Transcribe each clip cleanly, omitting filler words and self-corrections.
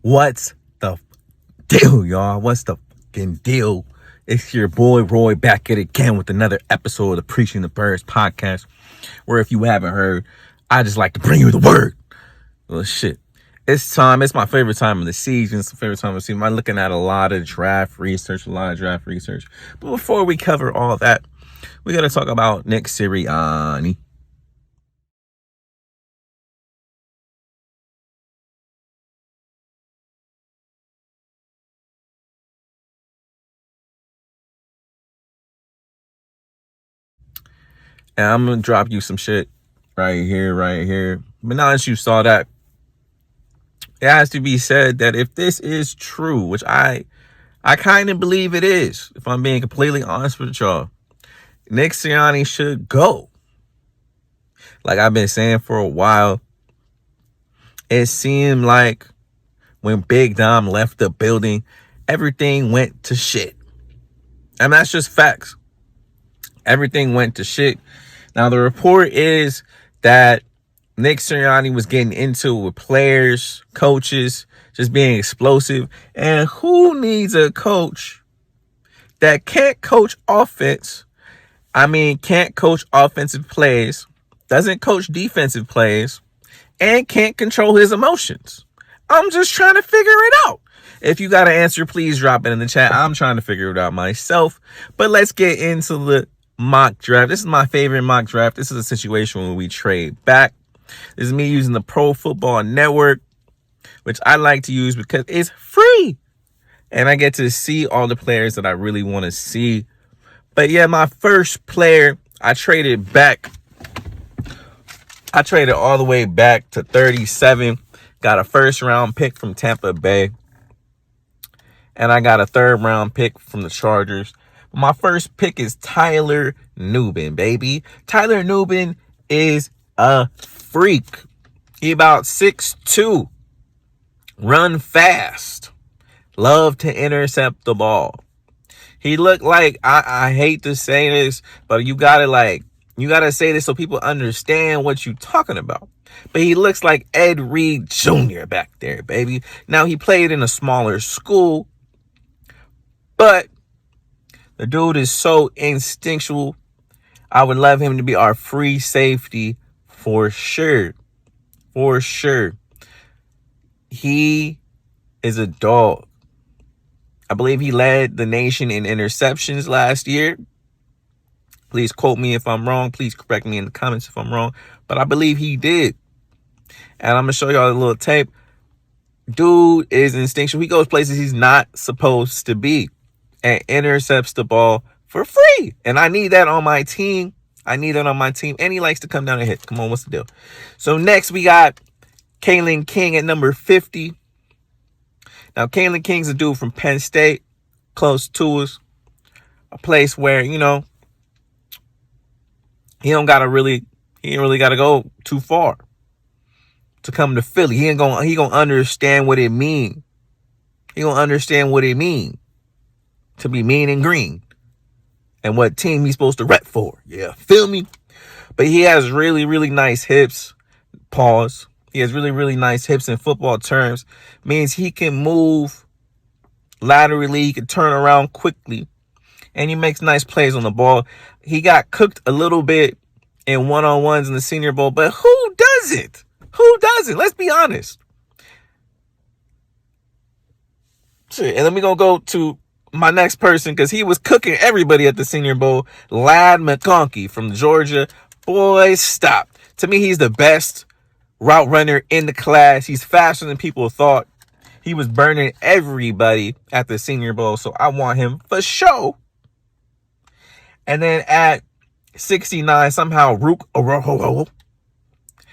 What's the deal, y'all? What's the fucking deal? It's your boy Roy back at it again with another episode of the Preaching the Birds podcast, where if you haven't heard, I just like to bring you the word. Well, shit. It's time. It's my favorite time of the season. It's the favorite time of the season. I'm looking at a lot of draft research. But before we cover all that, we got to talk about Nick Sirianni. And I'm going to drop you some shit right here. But now that you saw that, it has to be said that if this is true, which I kind of believe it is, if I'm being completely honest with y'all, Nick Sirianni should go. Like I've been saying for a while, it seemed like when Big Dom left the building, everything went to shit. And that's just facts. Everything went to shit. Now, the report is that Nick Sirianni was getting into it with players, coaches, just being explosive. And who needs a coach that can't coach offense? Can't coach offensive plays, doesn't coach defensive plays, and can't control his emotions. I'm just trying to figure it out. If you got an answer, please drop it in the chat. I'm trying to figure it out myself. But let's get into the mock draft. This is my favorite mock draft. This is a situation where we trade back. This is me using the Pro Football Network, which I like to use because it's free. And I get to see all the players that I really want to see. But yeah, my first player, I traded back. I traded all the way back to 37. Got a first round pick from Tampa Bay. And I got a third round pick from the Chargers. My first pick is Tyler Nubin, baby. Tyler Nubin is a freak. He about 6'2", run fast, love to intercept the ball. He looked like, I hate to say this, but you gotta say this so people understand what you're talking about. But he looks like Ed Reed Jr. back there, baby. Now, he played in a smaller school, but the dude is so instinctual. I would love him to be our free safety for sure. For sure. He is a dog. I believe he led the nation in interceptions last year. Please quote me if I'm wrong. Please correct me in the comments if I'm wrong. But I believe he did. And I'm going to show y'all a little tape. Dude is instinctual. He goes places he's not supposed to be and intercepts the ball for free. And I need that on my team. And he likes to come down and hit. Come on, what's the deal? So next we got Kalen King at number 50. Now, Kalen King's a dude from Penn State, close to us. A place where, he ain't really got to go too far to come to Philly. He gonna understand what it mean. He gonna understand what it mean to be mean and green and what team he's supposed to rep for. Yeah, feel me? But he has really, really nice hips. Pause. He has really, really nice hips in football terms. Means he can move laterally. He can turn around quickly. And he makes nice plays on the ball. He got cooked a little bit in one-on-ones in the Senior Bowl. But who doesn't? Who doesn't? Let's be honest. Shit. And then we're going to go to my next person because he was cooking everybody at the Senior Bowl. Ladd McConkey from Georgia. Boy, stop. To me, he's the best route runner in the class. He's faster than people thought. He was burning everybody at the Senior Bowl, so I want him for sure. And then at 69, somehow Rook Oroho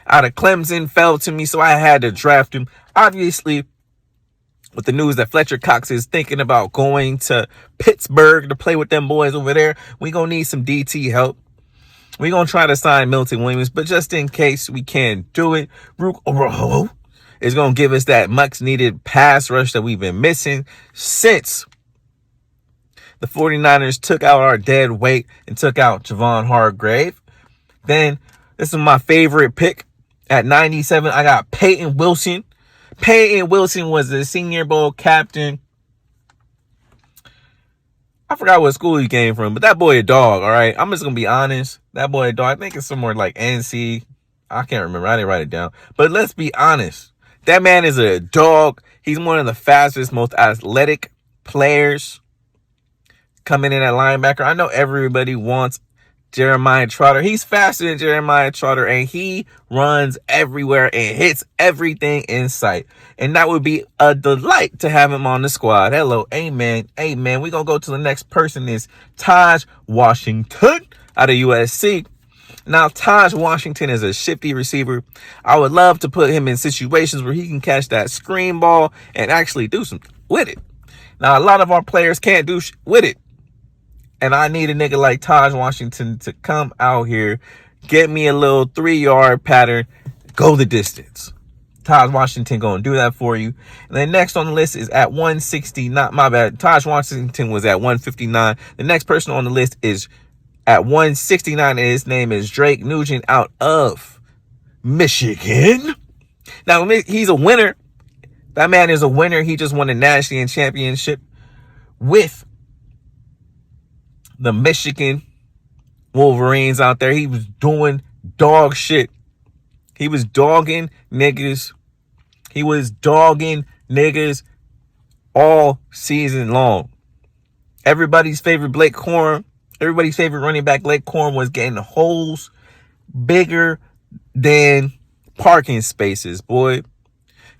out of Clemson fell to me, so I had to draft him. Obviously, with the news that Fletcher Cox is thinking about going to Pittsburgh to play with them boys over there, we gonna need some DT help. We're going to try to sign Milton Williams, but just in case we can't do it, Rook Oroho is going to give us that much-needed pass rush that we've been missing since the 49ers took out our dead weight and took out Javon Hargrave. Then, this is my favorite pick. At 97, I got Peyton Wilson. Peyton Wilson was the Senior Bowl captain. I forgot what school he came from, but that boy a dog, all right? I'm just going to be honest. That boy a dog. I think it's somewhere like NC. I can't remember. I didn't write it down. But let's be honest. That man is a dog. He's one of the fastest, most athletic players coming in at linebacker. I know everybody wants Jeremiah Trotter. He's faster than Jeremiah Trotter, and he runs everywhere and hits everything in sight. And that would be a delight to have him on the squad. Hello, amen, amen. We're going to go to the next person is Taj Washington out of USC. Now, Taj Washington is a shifty receiver. I would love to put him in situations where he can catch that screen ball and actually do something with it. Now, a lot of our players can't do with it. And I need a nigga like Taj Washington to come out here, get me a little 3-yard pattern, go the distance. Taj Washington going to do that for you. And then next on the list is at 169. My bad. Taj Washington was at 159. The next person on the list is at 169, and his name is Drake Nugent out of Michigan. Now, he's a winner. That man is a winner. He just won a national championship with the Michigan Wolverines out there. He was doing dog shit. He was dogging niggas. He was dogging niggas all season long. Everybody's favorite everybody's favorite running back, Blake Corum, was getting holes bigger than parking spaces, boy.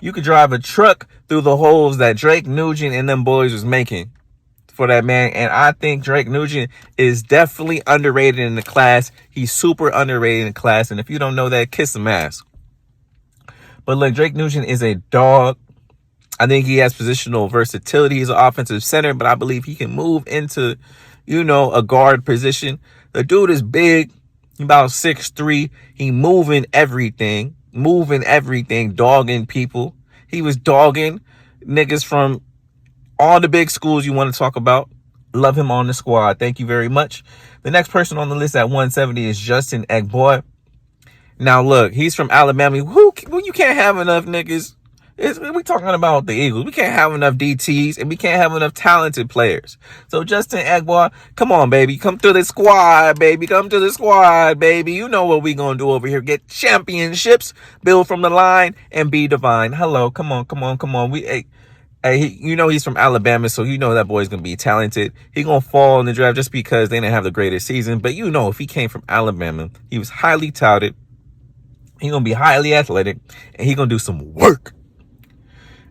You could drive a truck through the holes that Drake Nugent and them boys was making for that man. And I think Drake Nugent is definitely underrated in the class. He's super underrated in the class. And if you don't know that, kiss some ass. But look, Drake Nugent is a dog. I think he has positional versatility. He's an offensive center, but I believe he can move into, a guard position. The dude is big. He's about 6'3". He moving everything, dogging people. He was dogging niggas from all the big schools you want to talk about. Love him on the squad. Thank you very much. The next person on the list at 170 is Justin Egboy. Now, look, he's from Alabama. You can't have enough niggas. We talking about the Eagles. We can't have enough DTs, and we can't have enough talented players. So, Justin Egboy, come on, baby. Come to the squad, baby. Come to the squad, baby. You know what we going to do over here. Get championships, build from the line, and be divine. Hello, come on. He's from Alabama, so that boy's going to be talented. He going to fall in the draft just because they didn't have the greatest season. But if he came from Alabama, he was highly touted. He going to be highly athletic, and he going to do some work.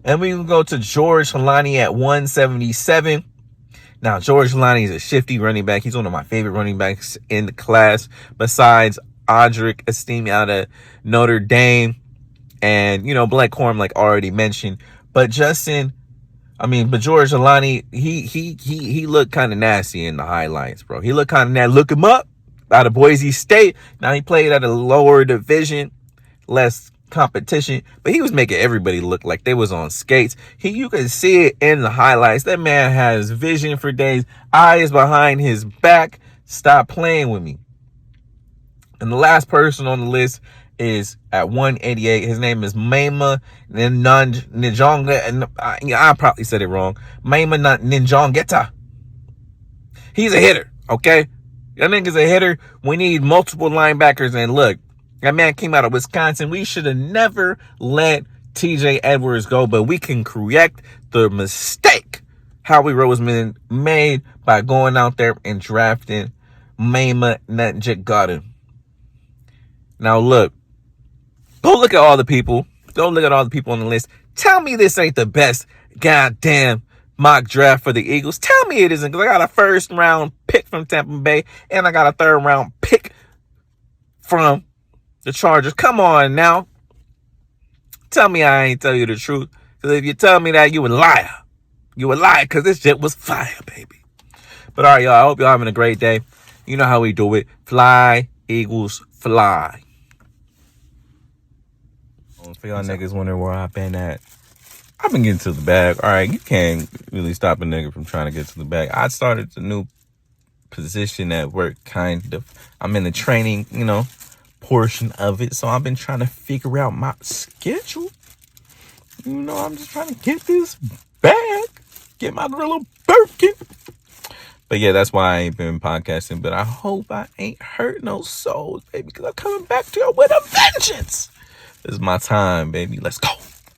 And we can go to George Holani at 177. Now, George Holani is a shifty running back. He's one of my favorite running backs in the class, besides Audric Estime out of Notre Dame. And, Blake Corum, like already mentioned. But George Holani, he looked kind of nasty in the highlights, bro. He looked kind of nasty. Look him up out of Boise State. Now, he played at a lower division, less competition, but he was making everybody look like they was on skates. You can see it in the highlights. That man has vision for days, eyes behind his back. Stop playing with me. And the last person on the list is at 188. His name is Maima Njonga, and I probably said it wrong. Maima Njonga. He's a hitter, okay? That nigga's a hitter. We need multiple linebackers, and look, that man came out of Wisconsin. We should have never let TJ Edwards go, but we can correct the mistake Howie Roseman made by going out there and drafting Maima Njonga. Now, look. Go look at all the people. Go look at all the people on the list. Tell me this ain't the best goddamn mock draft for the Eagles. Tell me it isn't, because I got a first-round pick from Tampa Bay, and I got a third-round pick from the Chargers. Come on now. Tell me I ain't tell you the truth. Because if you tell me that, you a liar. You a liar, because this shit was fire, baby. But all right, y'all. I hope y'all having a great day. You know how we do it. Fly, Eagles, fly. For y'all niggas wondering where I've been at, I've been getting to the bag. All right, you can't really stop a nigga from trying to get to the bag. I started a new position at work, kind of. I'm in the training, portion of it. So I've been trying to figure out my schedule. You know, I'm just trying to get this bag. Get my little Birkin. But yeah, that's why I ain't been podcasting. But I hope I ain't hurt no souls, baby, because I'm coming back to you with a vengeance. This is my time, baby. Let's go.